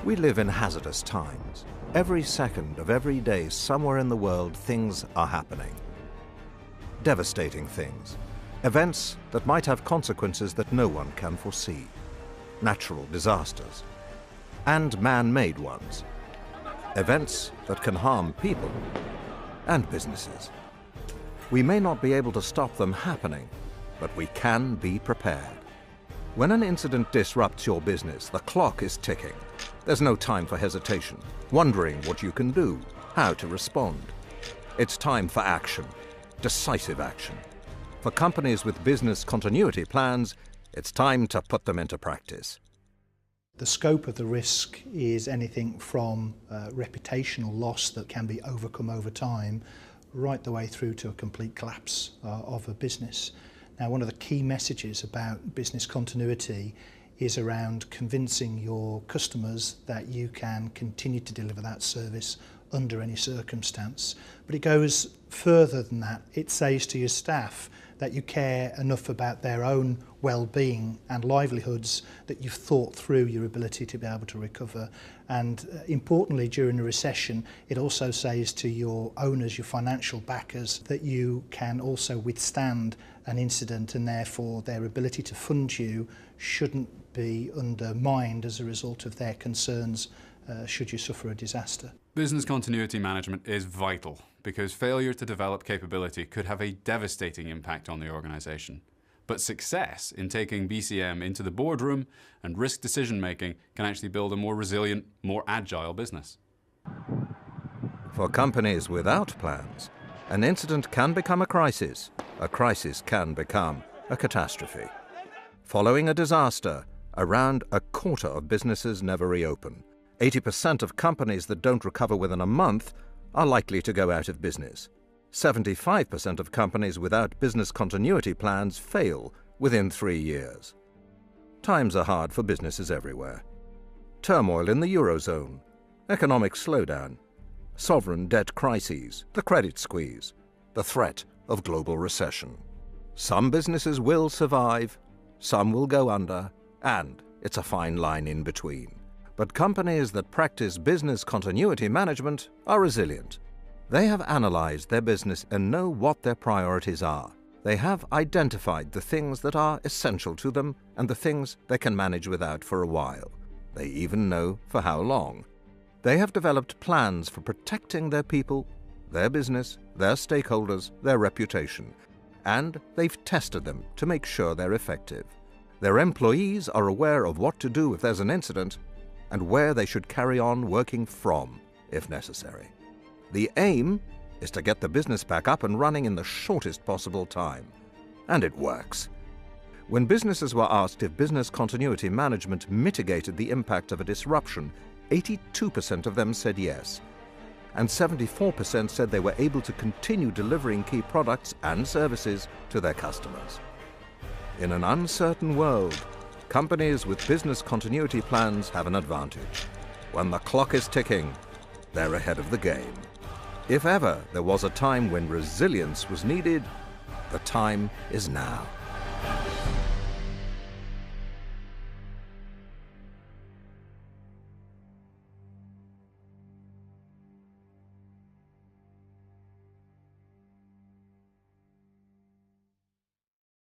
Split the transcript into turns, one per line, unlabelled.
We live in hazardous times. Every second of every day, somewhere in the world, things are happening. Devastating things. Events that might have consequences that no one can foresee. Natural disasters. And man-made ones. Events that can harm people and businesses. We may not be able to stop them happening, but we can be prepared. When an incident disrupts your business, the clock is ticking. There's no time for hesitation, wondering what you can do, how to respond. It's time for action, decisive action. For companies with business continuity plans, it's time to put them into practice.
The scope of the risk is anything from reputational loss that can be overcome over time, right the way through to a complete collapse of a business. Now, one of the key messages about business continuity is around convincing your customers that you can continue to deliver that service under any circumstance. But it goes further than that. It says to your staff that you care enough about their own well-being and livelihoods that you've thought through your ability to be able to recover. And importantly, during a recession, it also says to your owners, your financial backers, that you can also withstand an incident, and therefore their ability to fund you shouldn't be undermined as a result of their concerns should you suffer a disaster.
Business continuity management is vital because failure to develop capability could have a devastating impact on the organisation. But success in taking BCM into the boardroom and risk decision making can actually build a more resilient, more agile business.
For companies without plans, an incident can become a crisis can become a catastrophe. Following a disaster, around a quarter of businesses never reopen. 80% of companies that don't recover within a month are likely to go out of business. 75% of companies without business continuity plans fail within 3 years. Times are hard for businesses everywhere. Turmoil in the Eurozone, economic slowdown, sovereign debt crises, the credit squeeze, the threat of global recession. Some businesses will survive, some will go under, and it's a fine line in between. But companies that practice business continuity management are resilient. They have analyzed their business and know what their priorities are. They have identified the things that are essential to them and the things they can manage without for a while. They even know for how long. They have developed plans for protecting their people, their business, their stakeholders, their reputation, and they've tested them to make sure they're effective. Their employees are aware of what to do if there's an incident and where they should carry on working from, if necessary. The aim is to get the business back up and running in the shortest possible time. And it works. When businesses were asked if business continuity management mitigated the impact of a disruption, 82% of them said yes. And 74% said they were able to continue delivering key products and services to their customers. In an uncertain world, companies with business continuity plans have an advantage. When the clock is ticking, they're ahead of the game. If ever there was a time when resilience was needed, the time is now.